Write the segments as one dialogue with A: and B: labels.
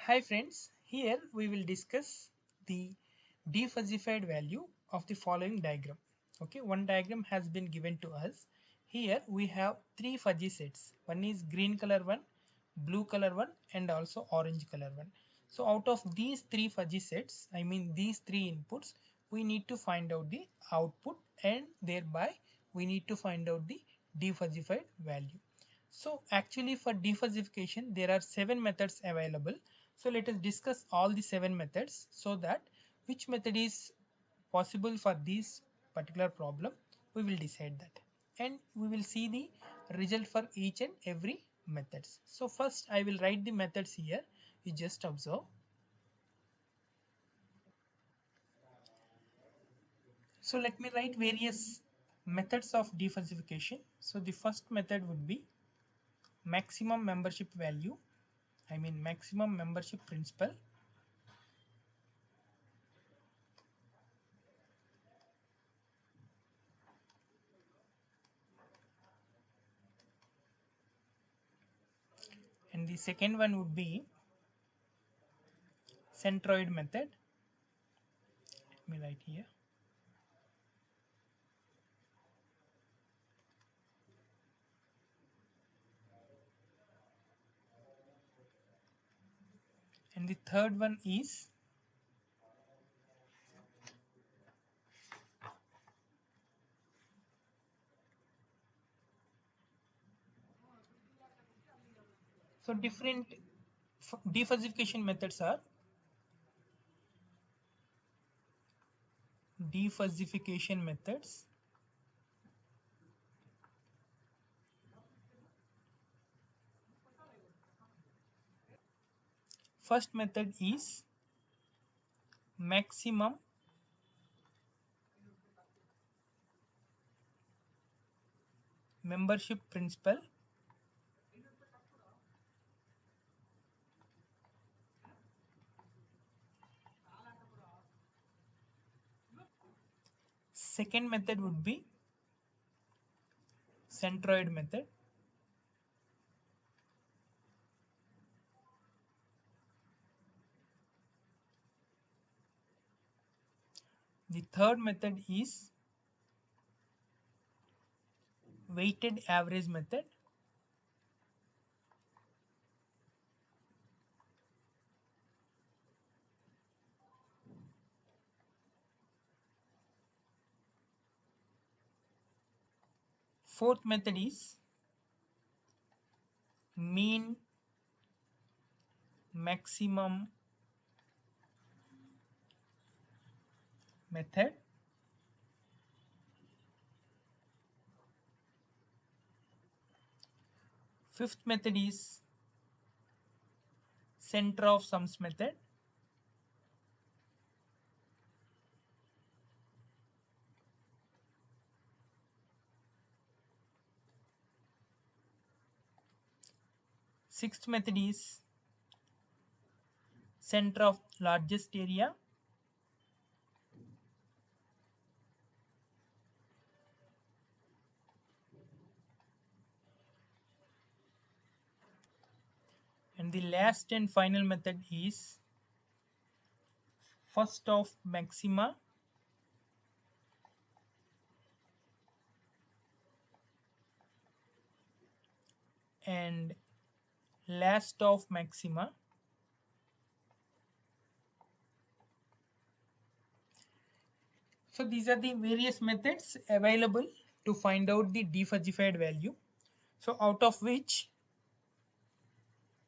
A: Hi friends, here we will discuss the defuzzified value of the following diagram. Okay, one diagram has been given to us. Here we have three fuzzy sets. One is green color one, blue color one and also orange color one. So out of these three fuzzy sets, I mean these three inputs, we need to find out the output and thereby we need to find out the defuzzified value. So actually for defuzzification there are 7 methods available. So let us discuss all the 7 methods so that which method is possible for this particular problem we will decide that and we will see the result for each and every methods. So first I will write the methods here, you just observe. So let me write various methods of defuzzification. So the first method would be maximum membership value, I mean maximum membership principal. And the second one would be centroid method. Let me write here. And the third one is so different defuzzification methods are defuzzification methods. First method is maximum membership principal. Second method would be centroid method. The third method is weighted average method. Fourth method is mean maximum method. Fifth method is center of sums method. Sixth method is center of largest area. And the last and final method is first of maxima and last of maxima. So these are the various methods available to find out the defuzzified value. So out of which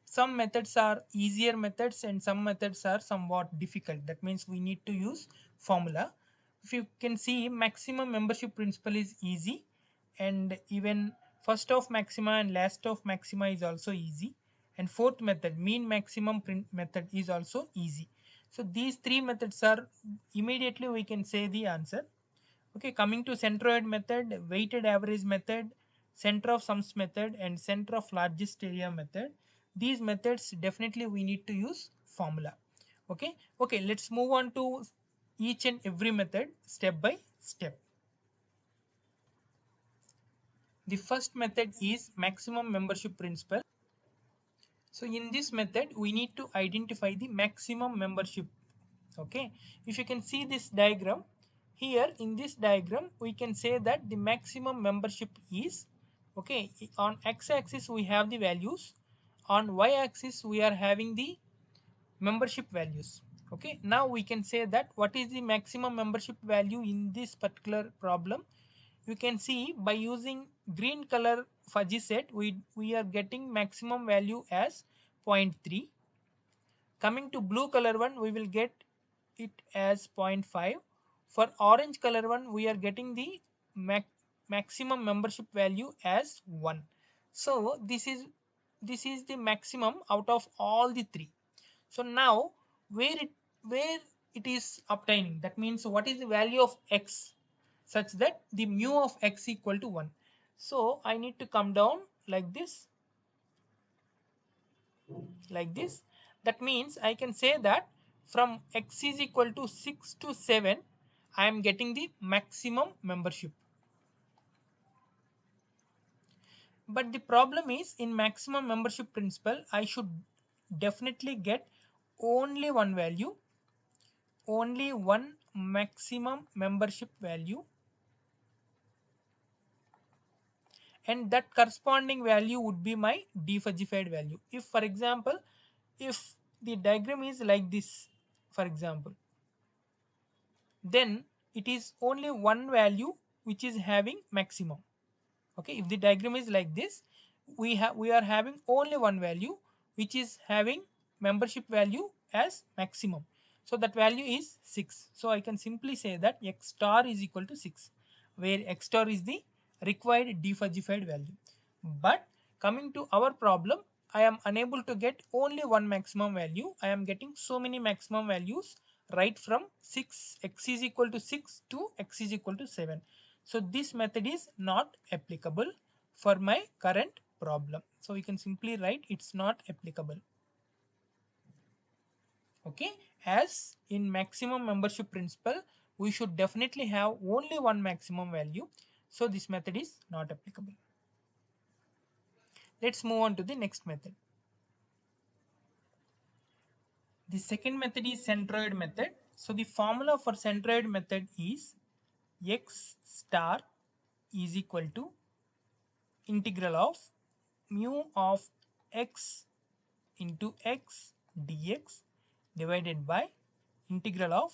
A: some methods are easier methods and some methods are somewhat difficult. That means we need to use formula. If you can see, maximum membership principal is easy and even first of maxima and last of maxima is also easy, and fourth method mean maximum method is also easy. So these three methods are immediately we can say the answer. Okay, coming to centroid method, weighted average method, center of sums method and center of largest area method, these methods definitely we need to use formula. Okay, let's move on to each and every method step by step. The first method is maximum membership principal. So in this method we need to identify the maximum membership. Okay, if you can see this diagram here, in this diagram we can say that the maximum membership is, okay, on x-axis we have the values, on y-axis we are having the membership values. Okay, now we can say that what is the maximum membership value in this particular problem. You can see by using green color fuzzy set we are getting maximum value as zero point 0.3. Coming to blue color one, we will get it as zero point 0.5. For orange color one, we are getting the maximum membership value as 1. So this is the maximum out of all the three. So now where it is obtaining, that means what is the value of x such that the mu of x equal to 1. So I need to come down like this, like this. That means I can say that from x is equal to 6 to 7 I am getting the maximum membership. But the problem is, in maximum membership principle I should definitely get only one value, only one maximum membership value, and that corresponding value would be my defuzzified value. If for example, if the diagram is like this, for example, then it is only one value which is having maximum. Okay, if the diagram is like this, we are having only one value which is having membership value as maximum. So that value is 6. So I can simply say that x star is equal to 6, where x star is the required defuzzified value. But coming to our problem, I am unable to get only one maximum value. I am getting so many maximum values right from 6, x is equal to 6 to x is equal to 7. So this method is not applicable for my current problem. So we can simply write it's not applicable. Okay, as in maximum membership principle we should definitely have only one maximum value. So this method is not applicable. Let's move on to the next method. The second method is centroid method. So the formula for centroid method is x star is equal to integral of mu of x into x dx divided by integral of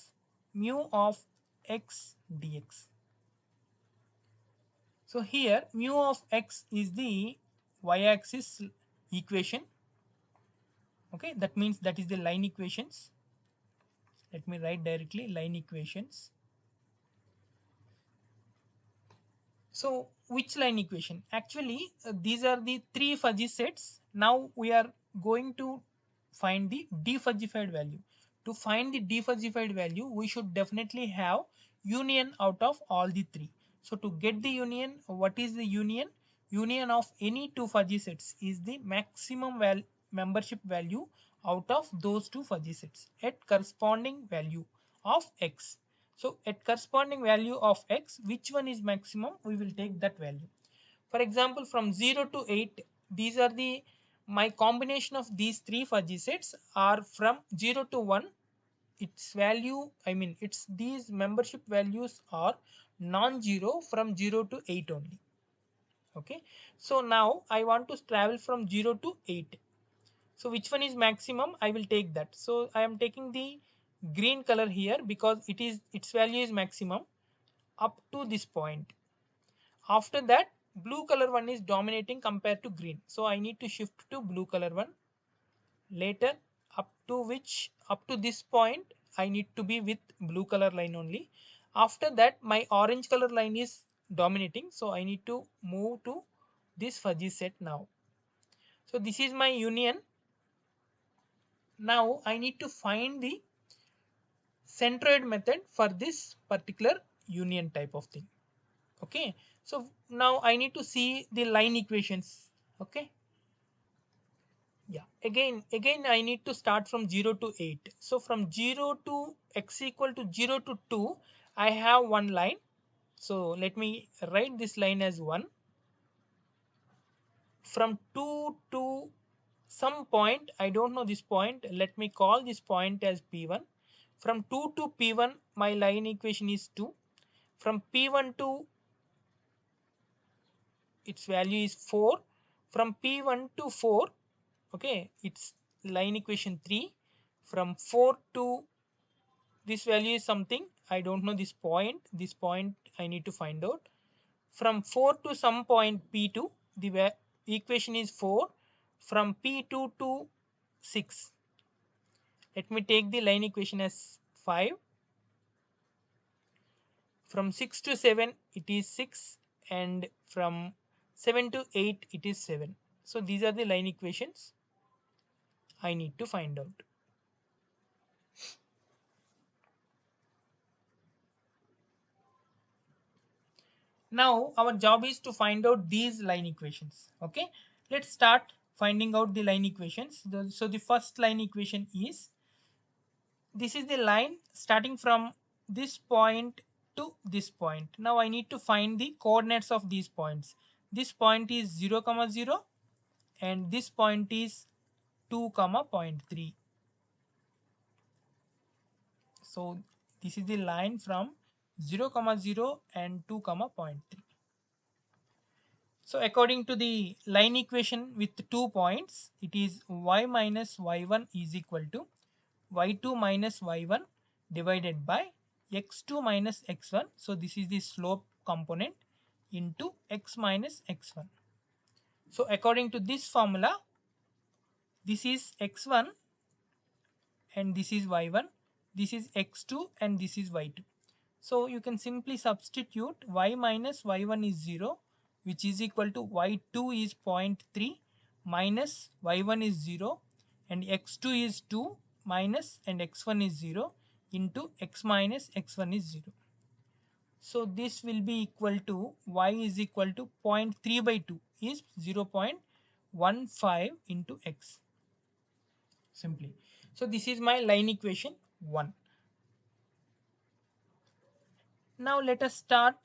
A: mu of x dx. So here mu of x is the y-axis equation. Okay, that means that is the line equations. Let me write directly line equations. So which line equation? Actually, these are the three fuzzy sets. Now we are going to find the defuzzified value. To find the defuzzified value, we should definitely have union out of all the three. So to get the union, what is the union? Union of any two fuzzy sets is the maximum membership value out of those two fuzzy sets at corresponding value of x. So at corresponding value of x, which one is maximum, we will take that value. For example, from 0 to 8, these are the my combination of these three fuzzy sets are from 0 to 1. Its value, I mean, its these membership values are non-zero from 0 to 8 only. Okay, so now I want to travel from 0 to 8. So which one is maximum? I will take that. So I am taking the green color here because its value is maximum up to this point. After that, blue color one is dominating compared to green. So I need to shift to blue color one. Later, up to this point, I need to be with blue color line only. After that, my orange color line is dominating. So I need to move to this fuzzy set now. So this is my union. Now I need to find the centroid method for this particular union type of thing. Okay, so now I need to see the line equations. Okay, yeah, again I need to start from 0 to 8. So from 0 to x equal to 0 to 2 I have one line. So let me write this line as 1. From 2 to some point, I don't know this point, let me call this point as P1. From 2 to P1 my line equation is 2. From P1 to its value is 4. From P1 to 4, okay, it's line equation 3. From 4 to this value is something, I don't know this point I need to find out. From 4 to some point P2, the equation is 4. From P2 to 6, let me take the line equation as 5. From 6 to 7 it is 6, and from 7 to 8 it is 7. So these are the line equations I need to find out. Now our job is to find out these line equations. Okay, let's start finding out the line equations. So the first line equation is, this is the line starting from this point to this point. Now I need to find the coordinates of these points. This point is 0 comma 0, and this point is 2 comma point 3. So this is the line from 0 comma 0 and 2 comma point 3. So according to the line equation with 2 points, it is y minus y1 is equal to y2 minus y1 divided by x2 minus x1. So this is the slope component into x minus x1. So according to this formula, this is x1 and this is y1, this is x2 and this is y2. So you can simply substitute y minus y1 is 0, which is equal to y2 is zero point 0.3 minus y1 is 0, and x2 is 2 minus and x1 is 0 into x minus x1 is 0. So this will be equal to y is equal to 0.3 by 2 is 0.15 into x, simply. So this is my line equation 1. Now let us start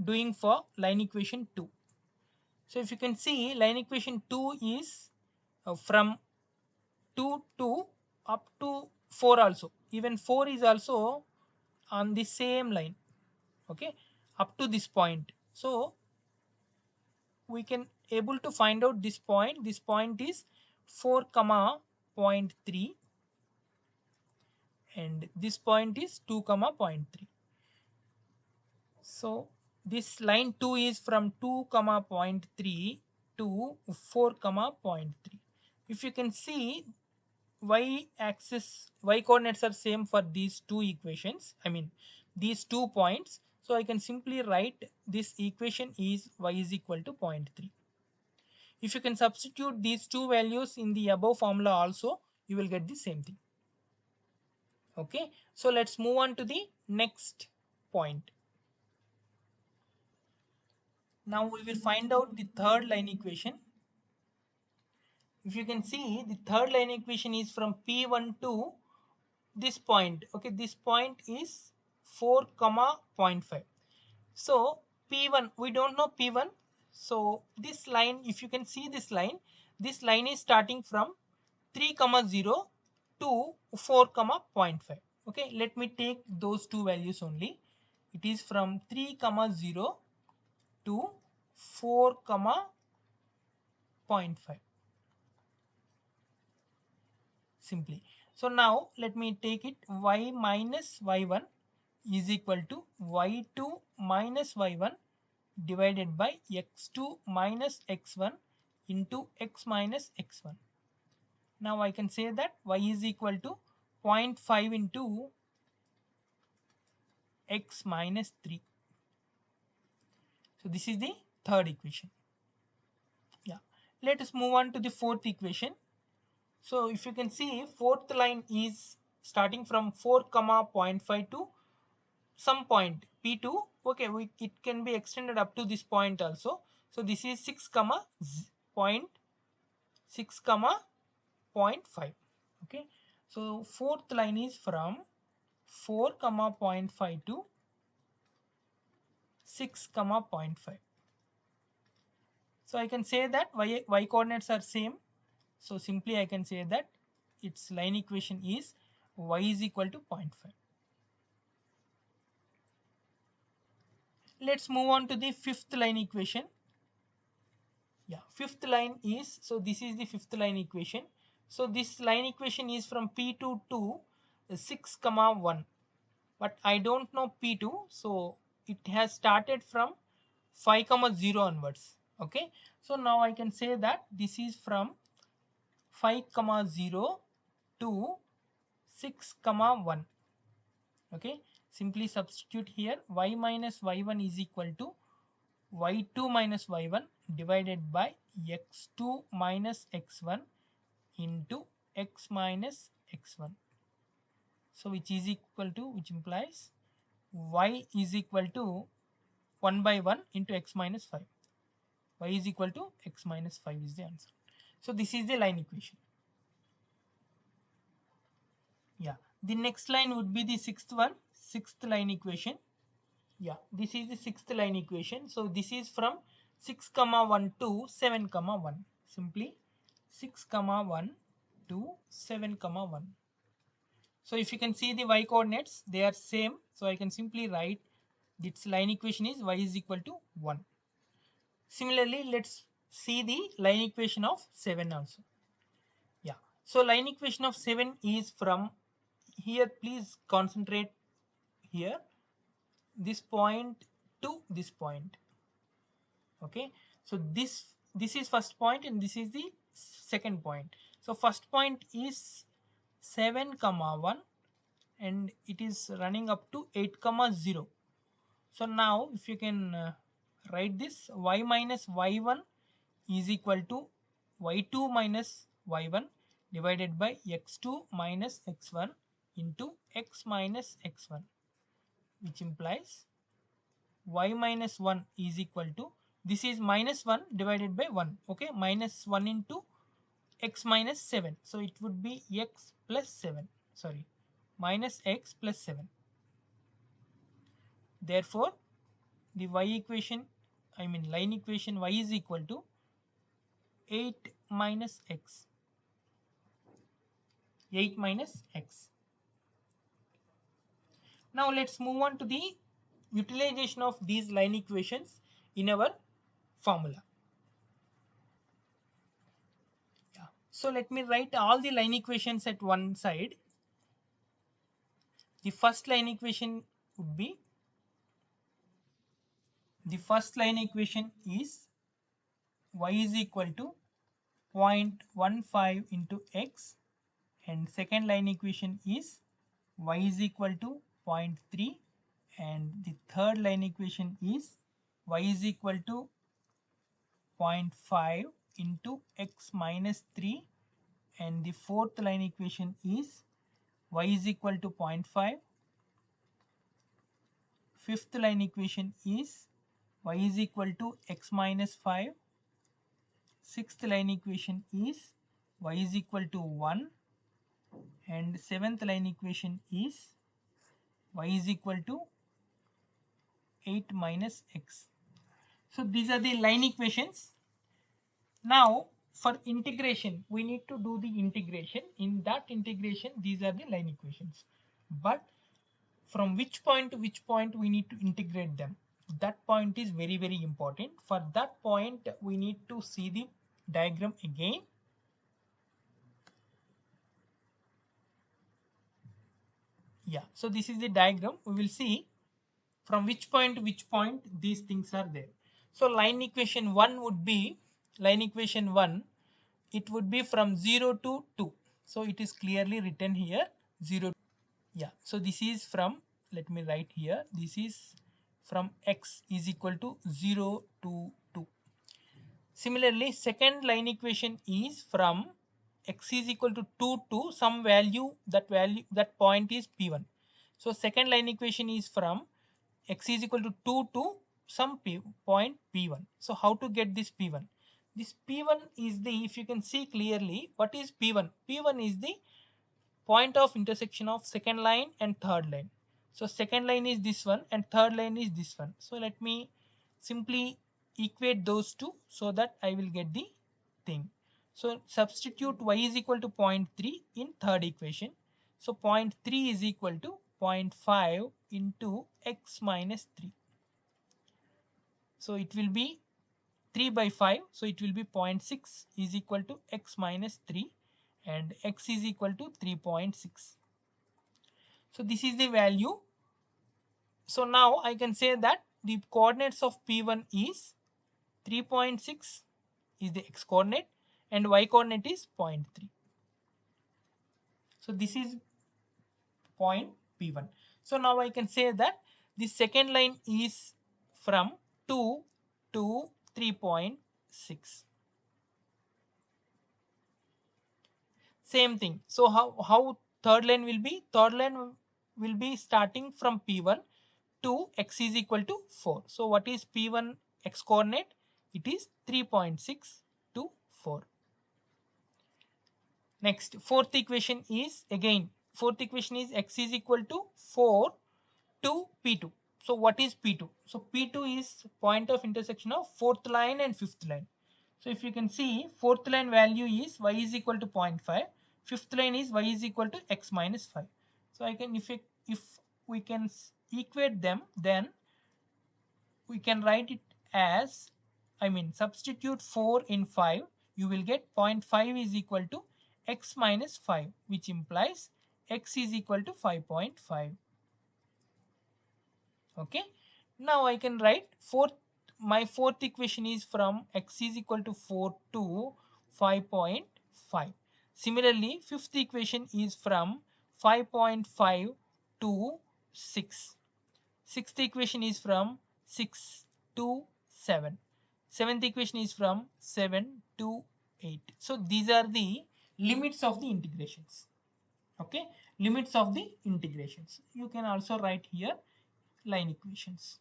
A: doing for line equation 2. So if you can see, line equation 2 is from 2 to up to 4 also. Even 4 is also on the same line, okay, up to this point. So we can able to find out this point. This point is 4 comma point 0.3, and this point is 2 comma point 0.3. So this line 2 is from 2 comma point 0.3 to 4 comma point 0.3. If you can see, y axis, y coordinates are same for these two equations, I mean these 2 points. So I can simply write this equation is y is equal to 0.3. If you can substitute these two values in the above formula also, you will get the same thing. Okay, so let's move on to the next point. Now we will find out the third line equation. If you can see, the third line equation is from P1 to this point. Okay, this point is 4 comma point 0.5. So P1, we don't know P1. So this line, if you can see this line is starting from 3 comma 0 to 4 comma point 0.5. Okay, let me take those two values only. It is from 3 comma 0 to 4 comma point 0.5, simply. So now let me take it, y minus y1 is equal to y2 minus y1 divided by x2 minus x1 into x minus x1. Now I can say that y is equal to 0.5 into x minus 3. So this is the third equation. Yeah. Let us move on to the fourth equation. So if you can see, fourth line is starting from 4 comma 0.5 to some point P2. Okay, it can be extended up to this point also. So this is 6 comma point 6 comma 0.5. Okay, so fourth line is from 4 comma 0.5 to 6 comma 0.5. So I can say that y coordinates are same. So simply I can say that its line equation is y is equal to 0.5. Let's move on to the fifth line equation. Yeah, fifth line is, so this is the fifth line equation. So this line equation is from P2 to 6 comma 1, but I don't know P2, so it has started from 5 comma 0 onwards. Okay, so now I can say that this is from 5 comma 0 to 6 comma 1. Okay, simply substitute here y minus y1 is equal to y2 minus y1 divided by x2 minus x1 into x minus x1. So which is equal to, which implies y is equal to 1 by 1 into x minus 5. Y is equal to x minus 5 is the answer. So this is the line equation. Yeah, the next line would be the sixth one, sixth line equation. Yeah, this is the sixth line equation. So this is from 6 comma 1 to 7 comma 1. Simply 6 comma 1 to 7 comma 1. So if you can see the y coordinates, they are same. So I can simply write its line equation is y is equal to 1. Similarly, let's see the line equation of 7 also. Yeah, so line equation of 7 is from here, please concentrate here, this point to this point. Okay, so this is first point and this is the second point. So first point is 7 comma 1 and it is running up to 8 comma 0. So now if you can write this, y minus y1 is equal to y2 minus y1 divided by x2 minus x1 into x minus x1, which implies y minus 1 is equal to, this is minus 1 divided by 1. Okay, minus 1 into x minus 7. So it would be x plus 7. Sorry, minus x plus 7. Therefore, the y equation, I mean line equation, y is equal to 8 minus x. 8 minus x. Now let's move on to the utilization of these line equations in our formula. Yeah. So let me write all the line equations at one side. The first line equation would be, the first line equation is y is equal to 0.15 into x, and second line equation is y is equal to 0.3, and the third line equation is y is equal to 0.5 into x minus 3, and the fourth line equation is y is equal to 0.5. Fifth line equation is y is equal to x minus 5. Sixth line equation is y is equal to 1, and seventh line equation is y is equal to 8 minus x. So these are the line equations. Now for integration, we need to do the integration. In that integration, these are the line equations. But from which point to which point we need to integrate them, that point is very, very important. For that point, we need to see the diagram again. Yeah, so this is the diagram. We will see from which point to which point these things are there. So line equation 1 would be, line equation 1, it would be from 0 to 2. So it is clearly written here 0. Yeah, so this is from, let me write here, this is from x is equal to 0 to 2. Similarly, second line equation is from x is equal to 2 to some value, that point is p1. So second line equation is from x is equal to 2 to some point p1. So how to get this p1? This p1 is the, if you can see clearly, what is p1? P1 is the point of intersection of second line and third line. So second line is this one and third line is this one. So let me simply equate those two so that I will get the thing. So substitute y is equal to 0.3 in third equation. So 0.3 is equal to 0.5 into x minus 3. So it will be 3 by 5. So it will be 0.6 is equal to x minus 3 and x is equal to 3.6. So this is the value. So now I can say that the coordinates of P1 is 3.6 is the x coordinate and y coordinate is 0.3. So this is point P1. So now I can say that the second line is from 2 to 3.6. Same thing. So how third line will be? Third line will be starting from P1 to x is equal to 4. So what is P1 x coordinate? It is 3.6 to 4. Next, fourth equation is again, fourth equation is x is equal to 4 to P2. So what is P2? So P2 is point of intersection of fourth line and fifth line. So if you can see, fourth line value is y is equal to 0.5, fifth line is y is equal to x minus 5. So I can, if we can equate them, then we can write it as, I mean, substitute 4 in 5, you will get 0.5 is equal to x minus 5, which implies x is equal to 5.5. Okay, now I can write my fourth equation is from x is equal to 4 to 5.5. Similarly, fifth equation is from 5.5 to 6. Sixth equation is from 6 to 7. Seventh equation is from 7 to 8. So these are the limits of the integrations. Okay, limits of the integrations. You can also write here line equations.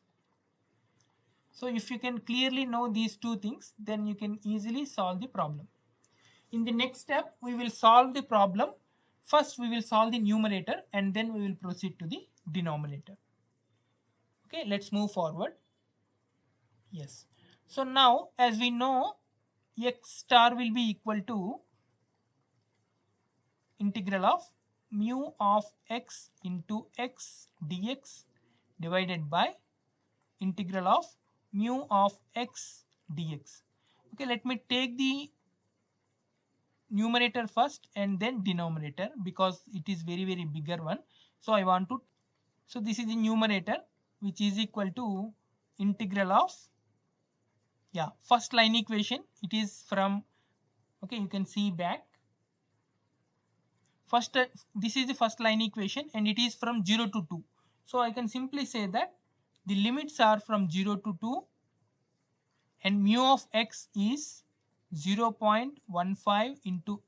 A: So if you can clearly know these two things, then you can easily solve the problem. In the next step, we will solve the problem. First, we will solve the numerator and then we will proceed to the denominator. Okay, let's move forward. Yes. So now, as we know, x star will be equal to integral of mu of x into x dx divided by integral of mu of x dx. Okay, let me take the numerator first and then denominator because it is very bigger one. So I want to, so this is the numerator which is equal to integral of, yeah, first line equation. It is from, okay, you can see back. First, this is the first line equation and it is from 0 to 2. So I can simply say that the limits are from 0 to 2 and mu of x is 0.15 into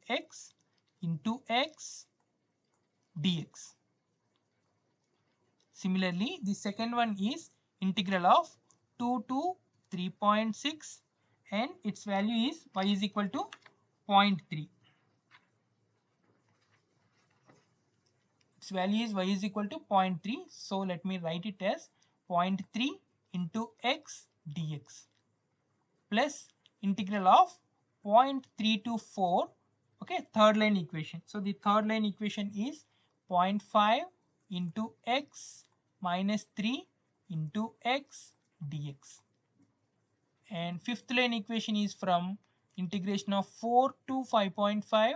A: x dx. Similarly, the second one is integral of 2 to 3.6 and its value is y is equal to 0.3. Its value is y is equal to 0.3. So let me write it as 0.3 into x dx plus integral of 0.3 to 4. Okay, third line equation. So the third line equation is 0.5 into x minus 3 into x dx. And fifth line equation is from integration of 4 to 5.5.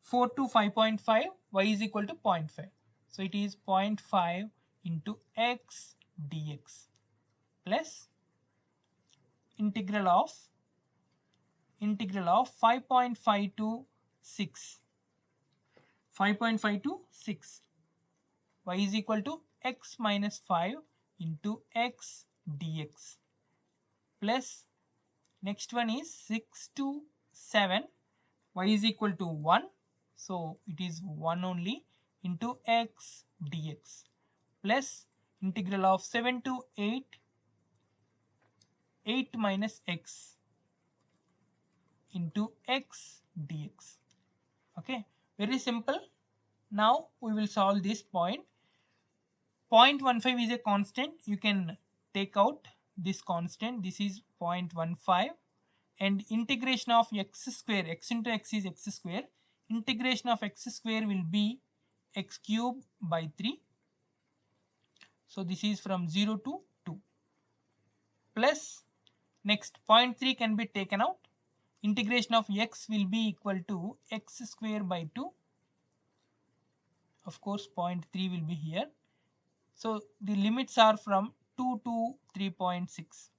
A: 4 to 5.5, y is equal to 0.5. So it is 0.5 into x dx plus integral of 5.5 to 6. 5.5 to 6. Y is equal to x minus 5 into x dx plus next one is 6 to 7. Y is equal to 1. So it is 1 only into x dx plus integral of 7 to 8. 8 minus x into x dx. Okay, very simple. Now we will solve this point. 0.15 is a constant. You can take out this constant, this is 0.15, and integration of x square, x into x is x square, integration of x square will be x cube by 3. So this is from 0 to 2, plus next 0.3 can be taken out, integration of x will be equal to x square by 2. Of course 0.3 will be here. So the limits are from 2 to 3.6,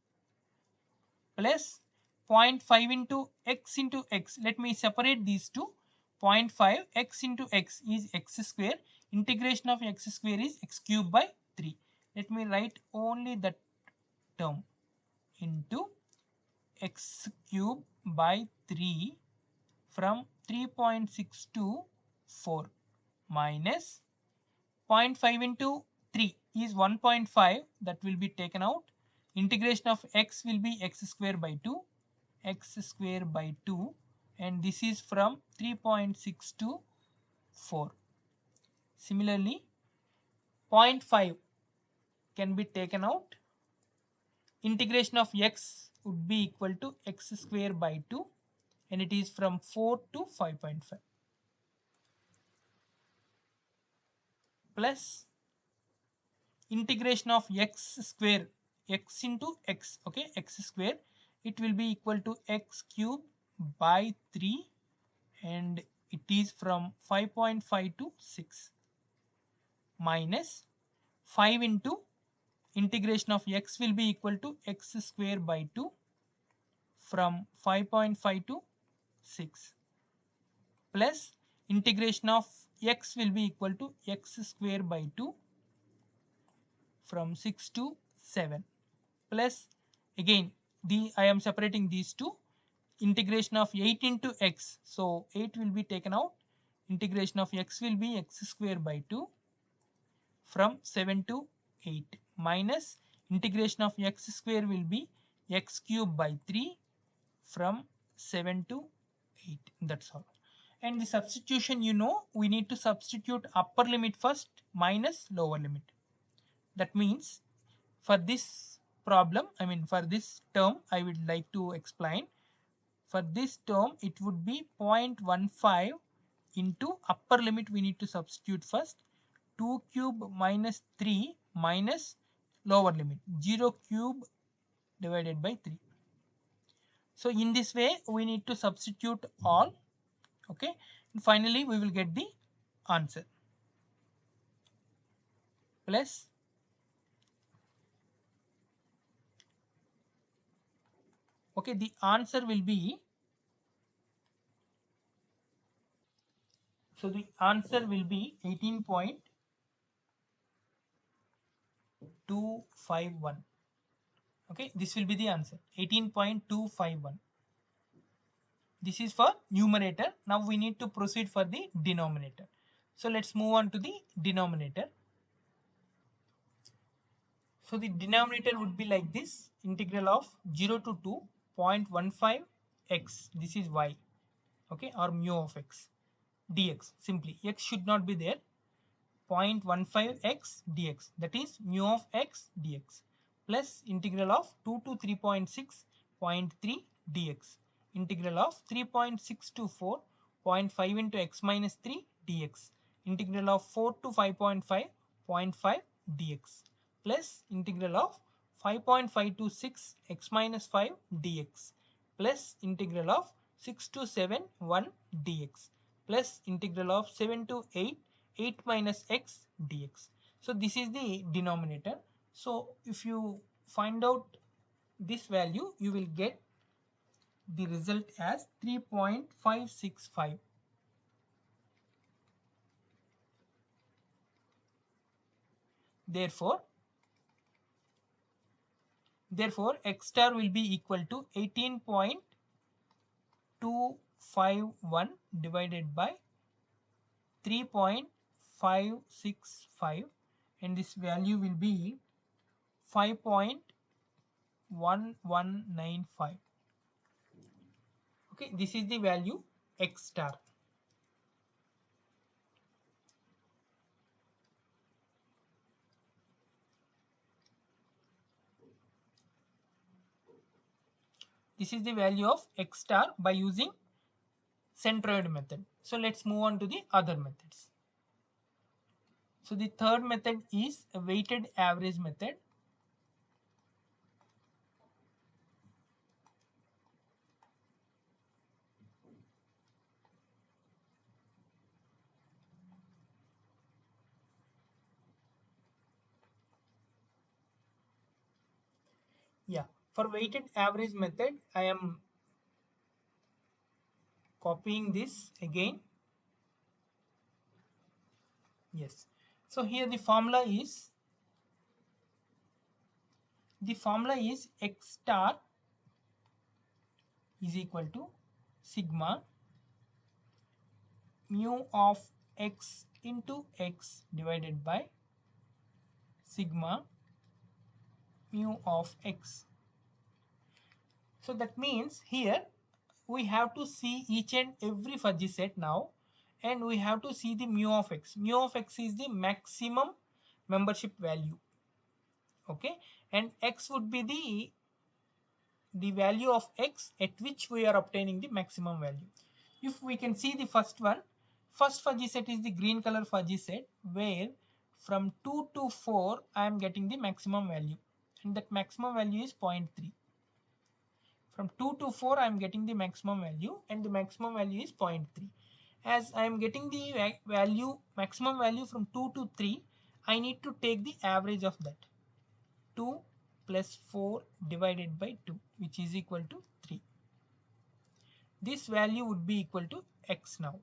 A: plus 0.5 into x. Let me separate these two. 0.5 x into x is x square. Integration of x square is x cube by 3. Let me write only that term into x cube by 3 from 3.6 to 4 minus 0.5 into 3 is 1.5, that will be taken out. Integration of x will be x square by 2, x square by 2, and this is from 3.6 to 4. Similarly 0.5 can be taken out, integration of x would be equal to x square by 2, and it is from 4 to 5.5, plus integration of x square, x into x, okay, x square, it will be equal to x cube by 3, and it is from 5.5 to 6, minus 5 into integration of x will be equal to x square by 2 from 5.5 to 6, plus integration of x will be equal to x square by 2 from 6 to 7, plus again I am separating these two, integration of 8 into x, so 8 will be taken out, integration of x will be x square by 2 from 7 to 8, minus integration of x square will be x cube by 3 from 7 to 8. That's all. And the substitution, we need to substitute upper limit first minus lower limit. That means for this problem, for this term, I would like to explain. For this term, it would be 0.15 into upper limit we need to substitute first, 2 cube minus 3 minus lower limit 0 cube divided by 3. So in this way we need to substitute all, okay, and finally we will get the answer, plus okay, the answer will be, so the answer will be 18.251. Okay, this will be the answer, 18.251. This is for numerator. Now we need to proceed for the denominator. So let's move on to the denominator. So the denominator would be like this, integral of 0 to 2 0.15 x, this is y, okay, or mu of x dx. Simply x should not be there, 0.15 x dx, that is mu of x dx, plus integral of 2 to 3.6 0.3 dx, integral of 3.6 to 4 0.5 into x minus 3 dx, integral of 4 to 5.5 0.5 dx, plus integral of 5.5 to 6 x minus 5 dx, plus integral of 6 to 7 1 dx, plus integral of 7 to 8 minus x dx. So this is the denominator. So if you find out this value, you will get the result as 3.565. Therefore x star will be equal to 18.251 divided by 3.565, and this value will be 5.1195. Okay, this is the value x star. This is the value of x star by using centroid method. So let's move on to the other methods. So the third method is a weighted average method. Yeah, for weighted average method, I am copying this again. Yes. So here the formula is x star is equal to sigma mu of x into x divided by sigma mu of x. So that means here we have to see each and every fuzzy set now, and we have to see the mu of x. Mu of x is the maximum membership value. Okay, and x would be the value of x at which we are obtaining the maximum value. If we can see the first one, first fuzzy set is the green color fuzzy set, where from 2 to 4 I am getting the maximum value, and that maximum value is 0.3. From 2 to 4 I am getting the maximum value, and the maximum value is 0.3. As I am getting the value maximum value from 2 to 3, I need to take the average of that. 2 plus 4 divided by 2, which is equal to 3. This value would be equal to x now.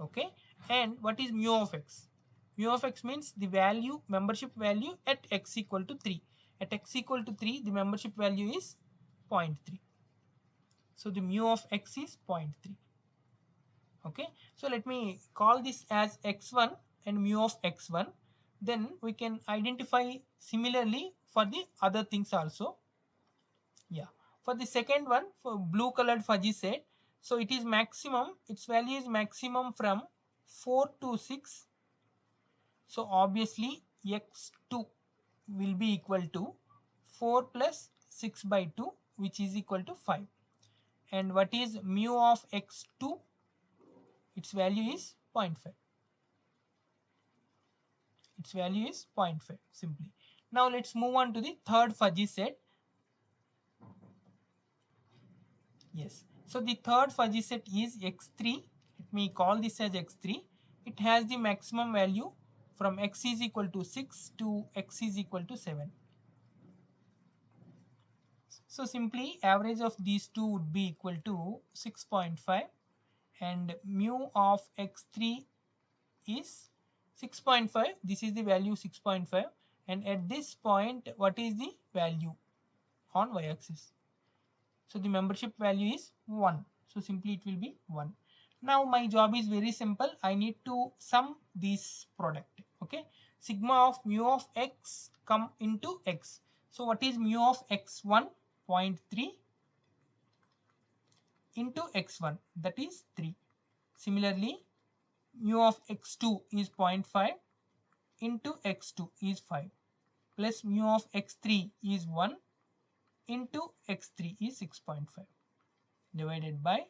A: Okay, and what is mu of x? Mu of x means the value, membership value at x equal to 3. At x equal to 3, the membership value is 0.3. So the mu of x is 0.3. Okay, so let me call this as x1 and mu of x1. Then we can identify similarly for the other things also. Yeah, for the second one, for blue colored fuzzy set, so it is maximum, its value is maximum from 4 to 6. So obviously x2 will be equal to 4 plus 6 by 2, which is equal to 5. And what is mu of x2? Its value is 0.5. Its value is 0.5 simply. Now let's move on to the third fuzzy set. Yes, so the third fuzzy set is x3. Let me call this as x3. It has the maximum value from x is equal to 6 to x is equal to 7. So simply average of these two would be equal to 6.5, and mu of x3 is 6.5. This is the value 6.5, and at this point what is the value on y-axis? So the membership value is 1. So simply it will be 1. Now my job is very simple. I need to sum this product. Okay, sigma of mu of x come into x. So what is mu of x1? 0.3 into x1, that is 3. Similarly, mu of x2 is 0.5 into x2 is 5, plus mu of x3 is 1 into x3 is 6.5, divided by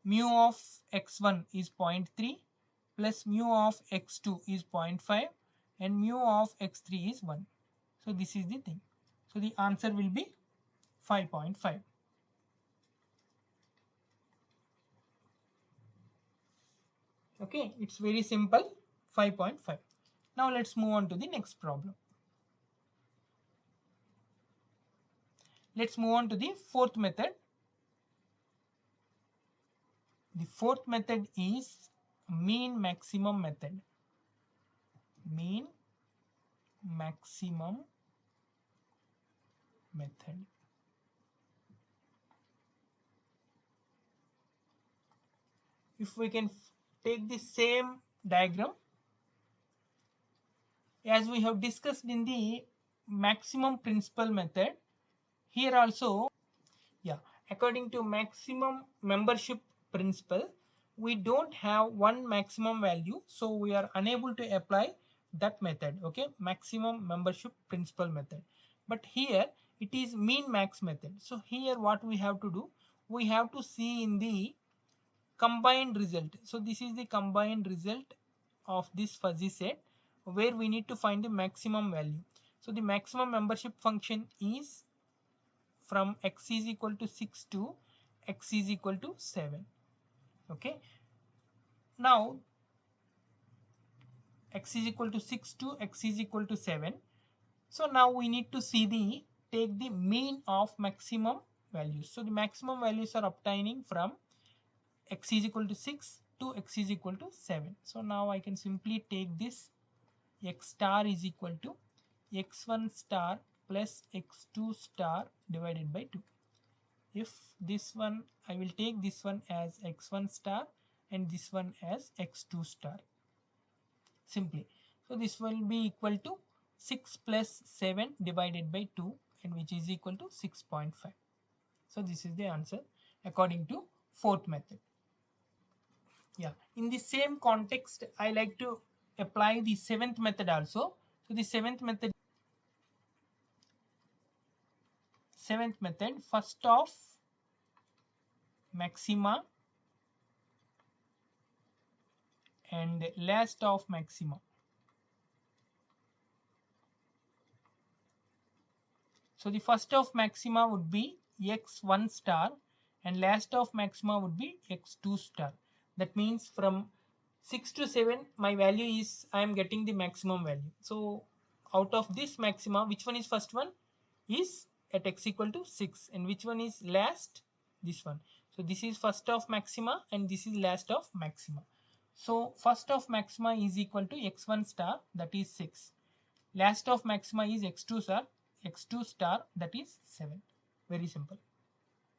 A: mu of x1 is 0.3 plus mu of x2 is 0.5 and mu of x3 is 1. So this is the thing. So the answer will be 5.5. Okay, it's very simple, 5.5. Now let's move on to the next problem. Let's move on to the fourth method. The fourth method is mean maximum method. Mean maximum method. If we can take the same diagram as we have discussed in the maximum principal method, here also, yeah, according to maximum membership principle, we don't have one maximum value, so we are unable to apply that method. Okay, maximum membership principal method. but here it is mean max method. So here what we have to do, we have to see in the combined result. So this is the combined result of this fuzzy set where we need to find the maximum value. So the maximum membership function is from x is equal to 6 to x is equal to 7. Okay, now x is equal to 6 to x is equal to 7. So now we need to see the take the mean of maximum values. So the maximum values are obtaining from x is equal to 6 to x is equal to 7. So now I can simply take this x star is equal to x1 star plus x2 star divided by 2. If this one, I will take this one as x1 star and this one as x2 star simply. So this will be equal to 6 plus 7 divided by 2, and which is equal to 6.5. So this is the answer according to fourth method. Yeah, in the same context I like to apply the seventh method also. So the seventh method, first of maxima and last of maxima. So the first of maxima would be x1 star and last of maxima would be x2 star. That means from 6 to 7 my value is, I am getting the maximum value. So out of this maxima, which one is first one is at x equal to 6 and which one is last, this one. So this is first of maxima and this is last of maxima. So first of maxima is equal to x1 star, that is 6. Last of maxima is x2 star, that is 7. Very simple.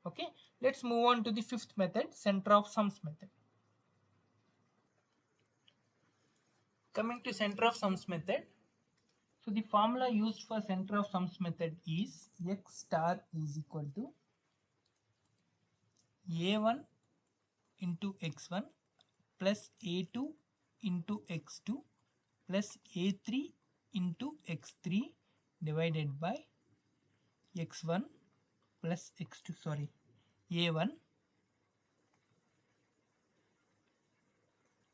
A: Okay, let's move on to the fifth method, center of sums method. Coming to center of sums method, so the formula used for center of sums method is x star is equal to a1 into x1 plus a2 into x2 plus a3 into x3 divided by x1 plus x2, sorry, a1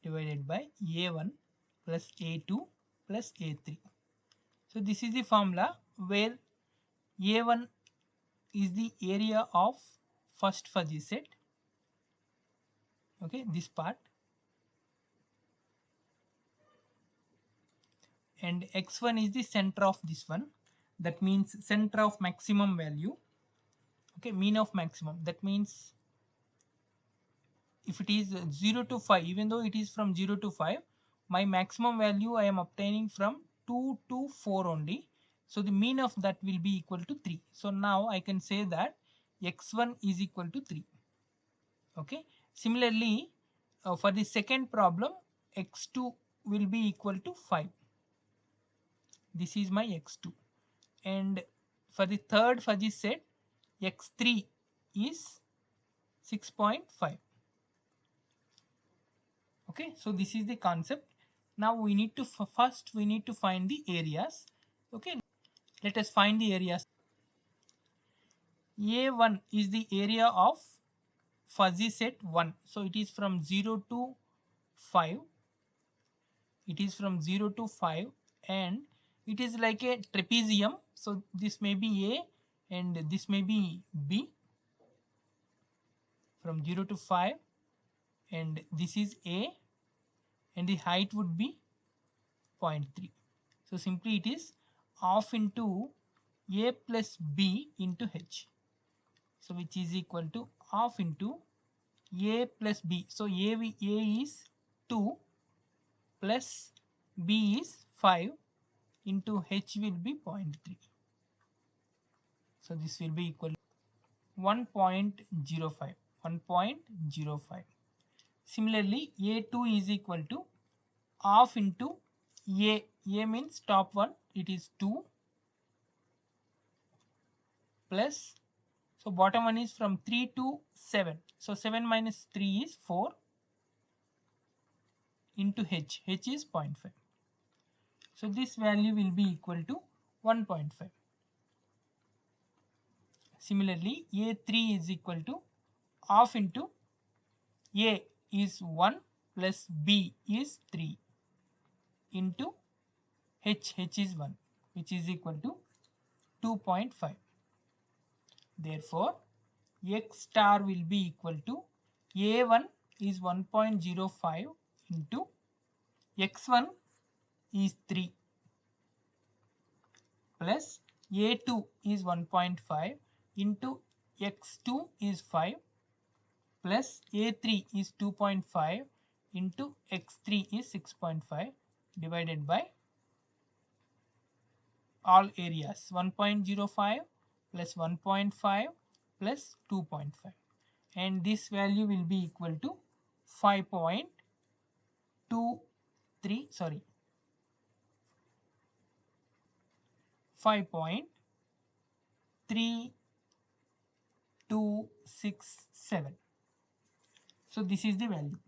A: divided by a1 plus a2 plus a3. So this is the formula where a1 is the area of first fuzzy set. Okay, this part, and x1 is the center of this one. That means center of maximum value. Okay, mean of maximum. That means if it is 0 to 5, even though it is from 0 to 5, my maximum value I am obtaining from 2 to 4 only. So the mean of that will be equal to 3. So now I can say that x1 is equal to 3. Okay, similarly for the second problem, x2 will be equal to 5. This is my x2. And for the third fuzzy set, x3 is 6.5. Okay, so this is the concept. Now we need to first we need to find the areas. Okay, let us find the areas. A1 is the area of fuzzy set 1. So it is from 0 to 5. It is from 0 to 5 and it is like a trapezium. So this may be A and this may be B, from 0 to 5, and this is A and the height would be 0.3. So simply it is half into A plus B into H. So which is equal to half into A plus B. So A is 2 plus B is 5 into H will be 0.3. So this will be equal to 1.05. 1.05. Similarly, A2 is equal to half into A. A means top one, it is 2 plus, so bottom one is from 3 to 7. So 7 minus 3 is 4 into H. H is 0.5. So this value will be equal to 1.5. Similarly, A3 is equal to half into A is 1 plus B is 3 into H is 1, which is equal to 2.5. Therefore, X star will be equal to A1 is 1.05 into X1 is 3 plus A2 is 1.5 into X2 is 5 plus A3 is 2.5 into X3 is 6.5 divided by all areas 1.05 plus 1.5 plus 2.5, and this value will be equal to 5.23, sorry, 5.3267. So this is the value.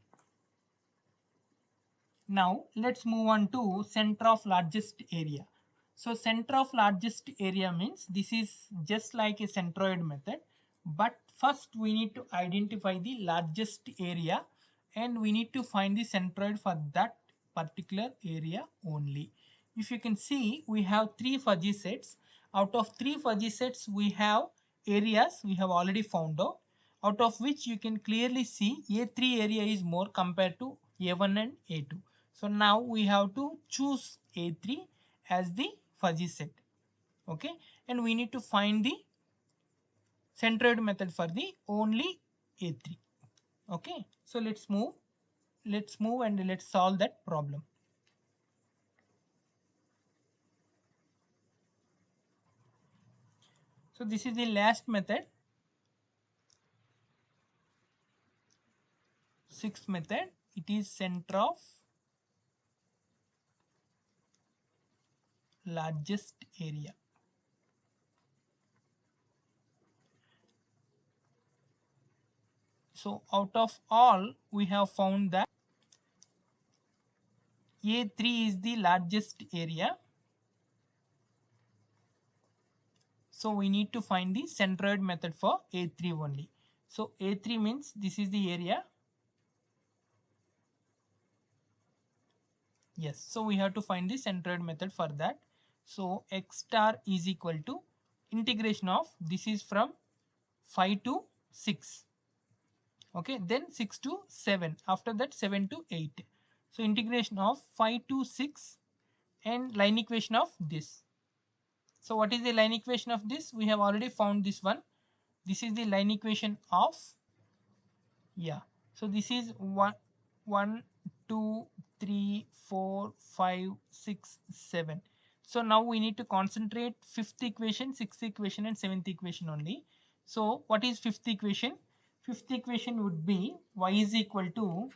A: Now let's move on to center of largest area. So center of largest area means this is just like a centroid method, but first we need to identify the largest area and we need to find the centroid for that particular area only. If you can see, we have three fuzzy sets. Out of three fuzzy sets, we have areas we have already found out of which you can clearly see A3 area is more compared to A1 and A2. So now we have to choose A3 as the fuzzy set. Okay, and we need to find the centroid method for the only A3. Okay, so let's move and let's solve that problem. So this is the last method, sixth method. It is center of largest area. So out of all, we have found that A3 is the largest area. So we need to find the centroid method for A3 only. So A3 means this is the area. Yes, so we have to find the centroid method for that. So X star is equal to integration of, this is from 5 to 6. Okay, then 6 to 7, after that 7 to 8. So integration of 5 to 6 and line equation of this. So what is the line equation of this? We have already found this one. This is the line equation of, yeah, so this is 1 2 3 4 5 6 7. So now we need to concentrate fifth equation, sixth equation and seventh equation only. So what is fifth equation? Fifth equation would be y is equal to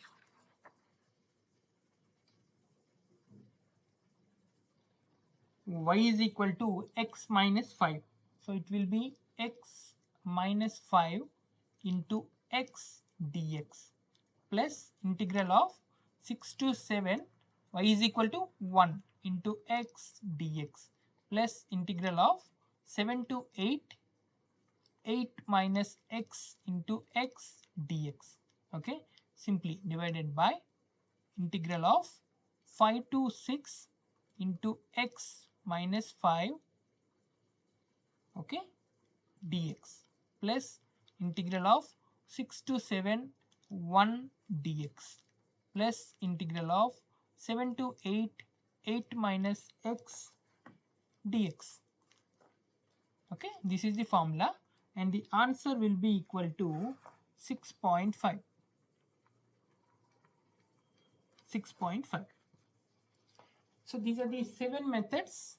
A: x minus 5. So it will be x minus 5 into x dx plus integral of 6 to 7 y is equal to 1 into x dx plus integral of 7 to 8 8 minus x into x dx. Okay, simply divided by integral of 5 to 6 into x minus 5, okay, dx plus integral of 6 to 7 1 dx plus integral of 7 to 8 8 minus x dx. Okay, this is the formula and the answer will be equal to 6.5. 6.5. So these are the 7 methods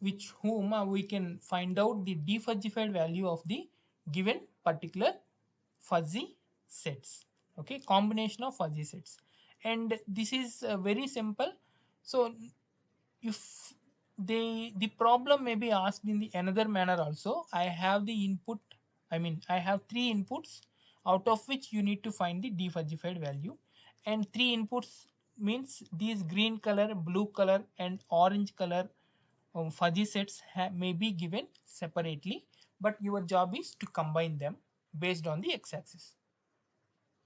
A: which whom we can find out the defuzzified value of the given particular fuzzy sets. Okay, combination of fuzzy sets, and this is very simple. So if the problem may be asked in the another manner also, I have the input, I mean I have 3 inputs out of which you need to find the defuzzified value, and 3 inputs means these green color, blue color and orange color fuzzy sets may be given separately, but your job is to combine them based on the x-axis.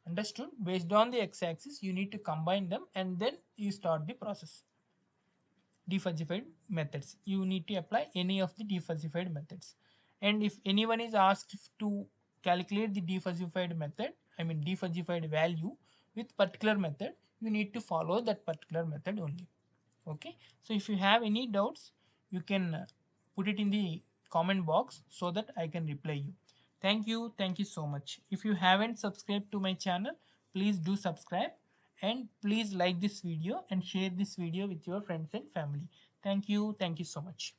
A: Understood? Based on the x-axis, you need to combine them and then you start the process. Defuzzified methods. You need to apply any of the defuzzified methods. And if anyone is asked to calculate the defuzzified method, I mean defuzzified value with particular method, you need to follow that particular method only. Okay. So if you have any doubts, you can put it in the comment box so that I can reply you. Thank you. Thank you so much. If you haven't subscribed to my channel, please do subscribe and please like this video and share this video with your friends and family. Thank you. Thank you so much.